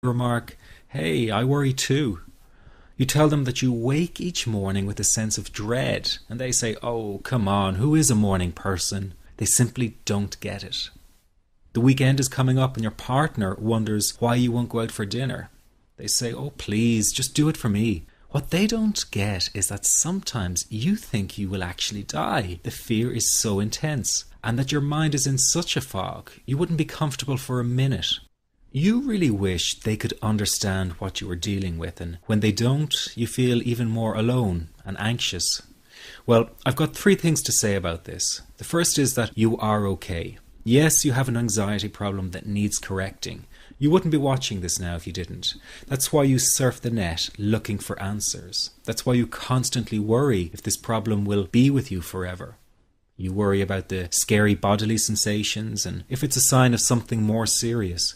remark, "Hey, I worry too." You tell them that you wake each morning with a sense of dread, and they say, "Oh, come on, who is a morning person?" They simply don't get it. The weekend is coming up and your partner wonders why you won't go out for dinner. They say, "Oh, please, just do it for me." What they don't get is that sometimes you think you will actually die. The fear is so intense, and that your mind is in such a fog, you wouldn't be comfortable for a minute. You really wish they could understand what you are dealing with, and when they don't, you feel even more alone and anxious. Well, I've got three things to say about this. The first is that you are okay. Yes, you have an anxiety problem that needs correcting. You wouldn't be watching this now if you didn't. That's why you surf the net looking for answers. That's why you constantly worry if this problem will be with you forever. You worry about the scary bodily sensations and if it's a sign of something more serious.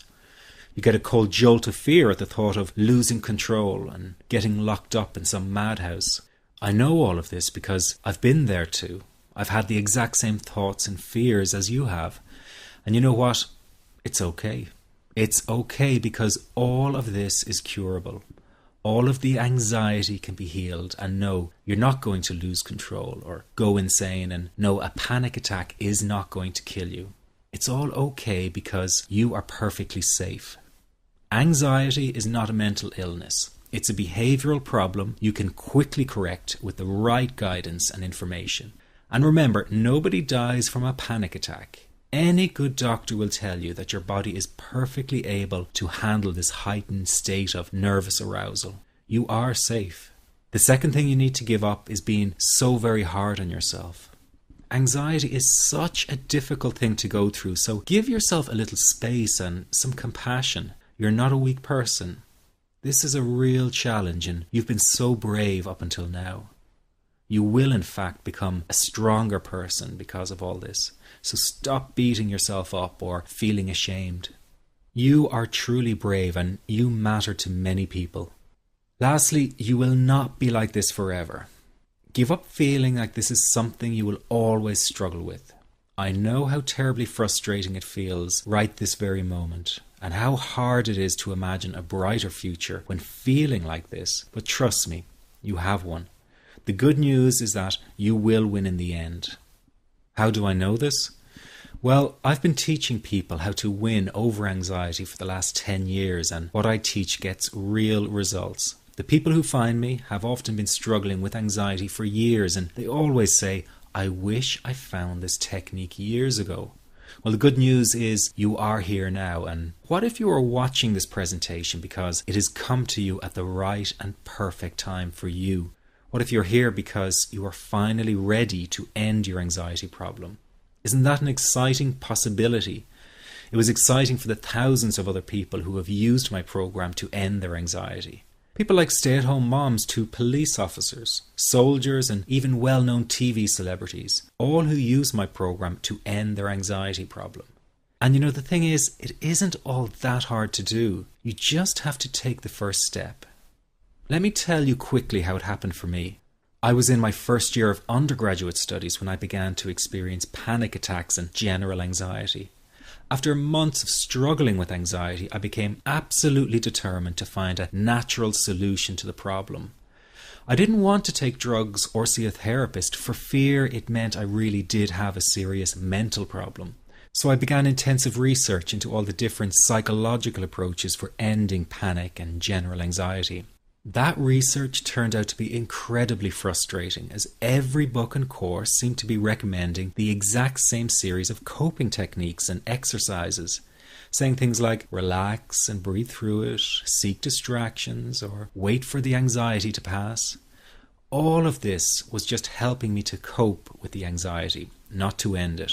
You get a cold jolt of fear at the thought of losing control and getting locked up in some madhouse. I know all of this because I've been there too. I've had the exact same thoughts and fears as you have. And you know what? It's okay. It's okay because all of this is curable. All of the anxiety can be healed, and no, you're not going to lose control or go insane, and no, a panic attack is not going to kill you. It's all okay because you are perfectly safe. Anxiety is not a mental illness. It's a behavioral problem you can quickly correct with the right guidance and information. And remember, nobody dies from a panic attack. Any good doctor will tell you that your body is perfectly able to handle this heightened state of nervous arousal. You are safe. The second thing you need to give up is being so very hard on yourself. Anxiety is such a difficult thing to go through, so give yourself a little space and some compassion. You're not a weak person. This is a real challenge, and you've been so brave up until now. You will in fact become a stronger person because of all this. So stop beating yourself up or feeling ashamed. You are truly brave and you matter to many people. Lastly, you will not be like this forever. Give up feeling like this is something you will always struggle with. I know how terribly frustrating it feels right this very moment, and how hard it is to imagine a brighter future when feeling like this, but trust me, you have one. The good news is that you will win in the end. How do I know this? Well, I've been teaching people how to win over anxiety for the last 10 years, and what I teach gets real results. The people who find me have often been struggling with anxiety for years, and they always say, "I wish I found this technique years ago." Well, the good news is you are here now, and what if you are watching this presentation because it has come to you at the right and perfect time for you? What if you're here because you are finally ready to end your anxiety problem? Isn't that an exciting possibility? It was exciting for the thousands of other people who have used my program to end their anxiety. People like stay-at-home moms to police officers, soldiers, and even well-known TV celebrities, all who use my program to end their anxiety problem. And you know, the thing is, it isn't all that hard to do. You just have to take the first step. Let me tell you quickly how it happened for me. I was in my first year of undergraduate studies when I began to experience panic attacks and general anxiety. After months of struggling with anxiety, I became absolutely determined to find a natural solution to the problem. I didn't want to take drugs or see a therapist for fear it meant I really did have a serious mental problem. So I began intensive research into all the different psychological approaches for ending panic and general anxiety. That research turned out to be incredibly frustrating, as every book and course seemed to be recommending the exact same series of coping techniques and exercises, saying things like relax and breathe through it, seek distractions, or wait for the anxiety to pass. All of this was just helping me to cope with the anxiety, not to end it.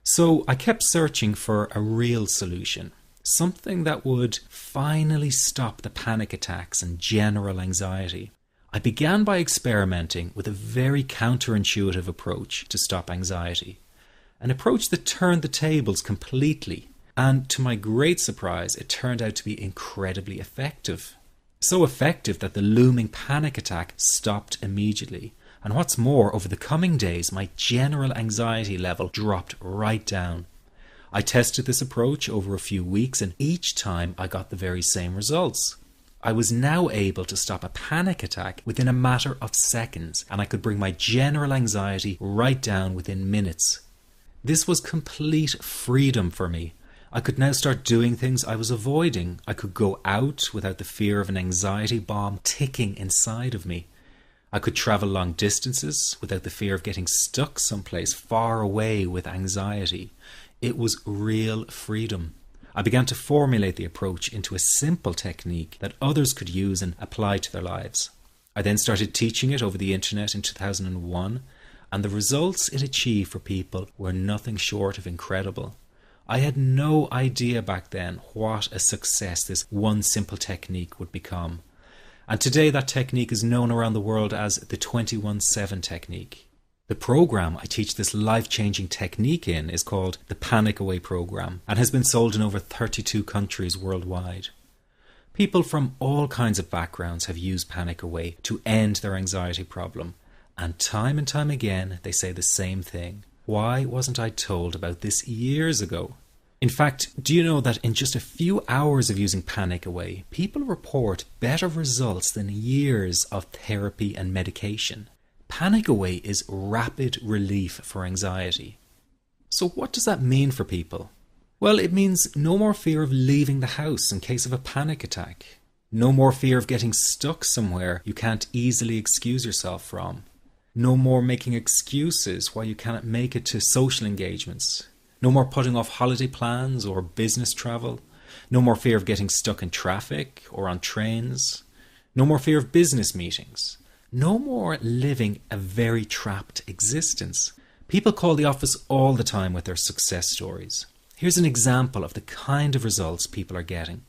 So I kept searching for a real solution. Something that would finally stop the panic attacks and general anxiety. I began by experimenting with a very counterintuitive approach to stop anxiety. An approach that turned the tables completely. And to my great surprise, it turned out to be incredibly effective. So effective that the looming panic attack stopped immediately. And what's more, over the coming days, my general anxiety level dropped right down. I tested this approach over a few weeks, and each time I got the very same results. I was now able to stop a panic attack within a matter of seconds, and I could bring my general anxiety right down within minutes. This was complete freedom for me. I could now start doing things I was avoiding. I could go out without the fear of an anxiety bomb ticking inside of me. I could travel long distances without the fear of getting stuck someplace far away with anxiety. It was real freedom. I began to formulate the approach into a simple technique that others could use and apply to their lives. I then started teaching it over the internet in 2001, and the results it achieved for people were nothing short of incredible. I had no idea back then what a success this one simple technique would become. And today that technique is known around the world as the 21-7 technique. The program I teach this life-changing technique in is called the Panic Away program and has been sold in over 32 countries worldwide. People from all kinds of backgrounds have used Panic Away to end their anxiety problem, and time again they say the same thing. Why wasn't I told about this years ago? In fact, do you know that in just a few hours of using Panic Away, people report better results than years of therapy and medication? Panic Away is rapid relief for anxiety. So what does that mean for people? Well, it means no more fear of leaving the house in case of a panic attack. No more fear of getting stuck somewhere you can't easily excuse yourself from. No more making excuses why you cannot make it to social engagements. No more putting off holiday plans or business travel. No more fear of getting stuck in traffic or on trains. No more fear of business meetings. No more living a very trapped existence. People call the office all the time with their success stories. Here's an example of the kind of results people are getting.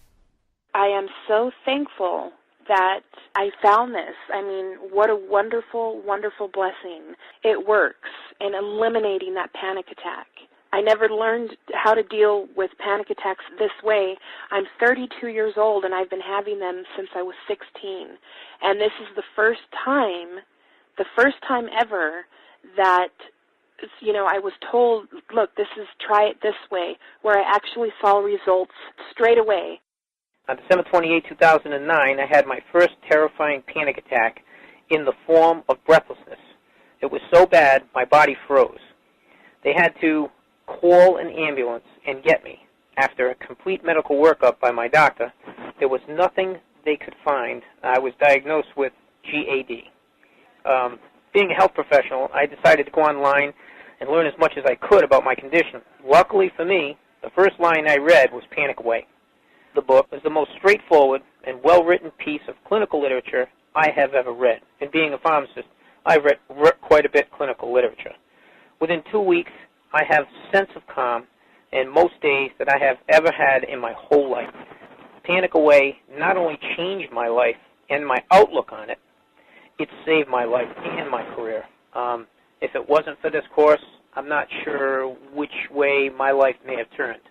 I am so thankful that I found this. I mean, what a wonderful, wonderful blessing. It works in eliminating that panic attack. I never learned how to deal with panic attacks this way. I'm 32 years old and I've been having them since I was 16. And this is the first time ever that, I was told, look, try it this way, where I actually saw results straight away. On December 28, 2009, I had my first terrifying panic attack in the form of breathlessness. It was so bad, my body froze. They had to call an ambulance and get me. After a complete medical workup by my doctor, there was nothing they could find. I was diagnosed with GAD. Being a health professional, I decided to go online and learn as much as I could about my condition. Luckily for me, the first line I read was Panic Away. The book was the most straightforward and well-written piece of clinical literature I have ever read. And being a pharmacist, I've read quite a bit of clinical literature. Within 2 weeks, I have a sense of calm in most days that I have ever had in my whole life. Panic Away not only changed my life and my outlook on it, it saved my life and my career. If it wasn't for this course, I'm not sure which way my life may have turned.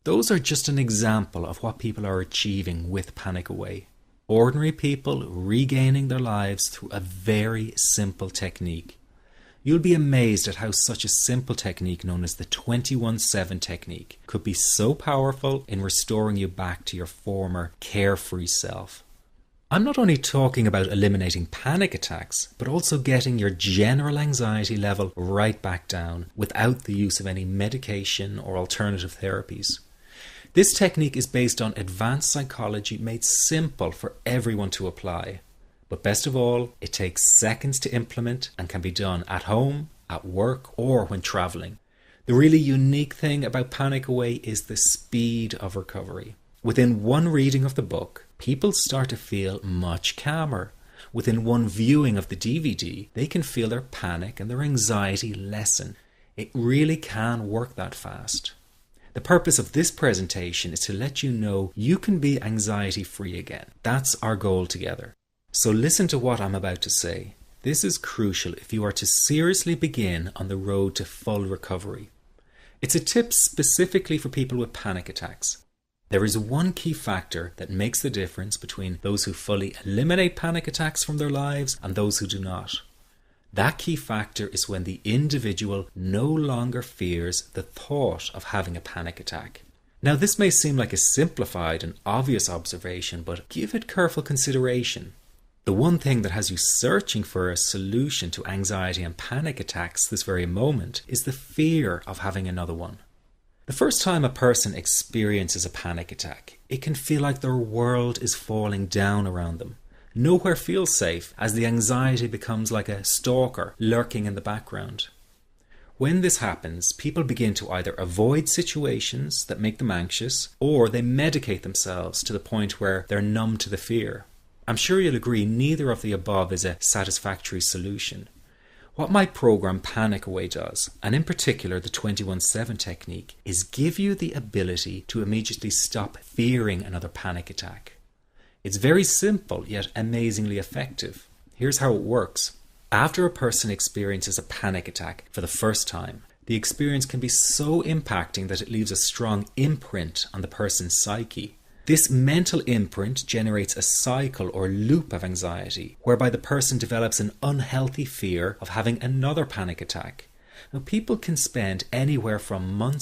Those are just an example of what people are achieving with Panic Away. Ordinary people regaining their lives through a very simple technique. You'll be amazed at how such a simple technique known as the 21-7 technique could be so powerful in restoring you back to your former carefree self. I'm not only talking about eliminating panic attacks, but also getting your general anxiety level right back down without the use of any medication or alternative therapies. This technique is based on advanced psychology made simple for everyone to apply. But best of all, it takes seconds to implement and can be done at home, at work, or when traveling. The really unique thing about Panic Away is the speed of recovery. Within one reading of the book, people start to feel much calmer. Within one viewing of the DVD, they can feel their panic and their anxiety lessen. It really can work that fast. The purpose of this presentation is to let you know you can be anxiety-free again. That's our goal together. So listen to what I'm about to say. This is crucial if you are to seriously begin on the road to full recovery. It's a tip specifically for people with panic attacks. There is one key factor that makes the difference between those who fully eliminate panic attacks from their lives and those who do not. That key factor is when the individual no longer fears the thought of having a panic attack. Now, this may seem like a simplified and obvious observation, but give it careful consideration. The one thing that has you searching for a solution to anxiety and panic attacks this very moment is the fear of having another one. The first time a person experiences a panic attack, it can feel like their world is falling down around them. Nowhere feels safe, as the anxiety becomes like a stalker lurking in the background. When this happens, people begin to either avoid situations that make them anxious, or they medicate themselves to the point where they're numb to the fear. I'm sure you'll agree neither of the above is a satisfactory solution. What my program Panic Away does, and in particular the 21-7 technique, is give you the ability to immediately stop fearing another panic attack. It's very simple, yet amazingly effective. Here's how it works. After a person experiences a panic attack for the first time, the experience can be so impacting that it leaves a strong imprint on the person's psyche. This mental imprint generates a cycle or loop of anxiety, whereby the person develops an unhealthy fear of having another panic attack. Now, people can spend anywhere from months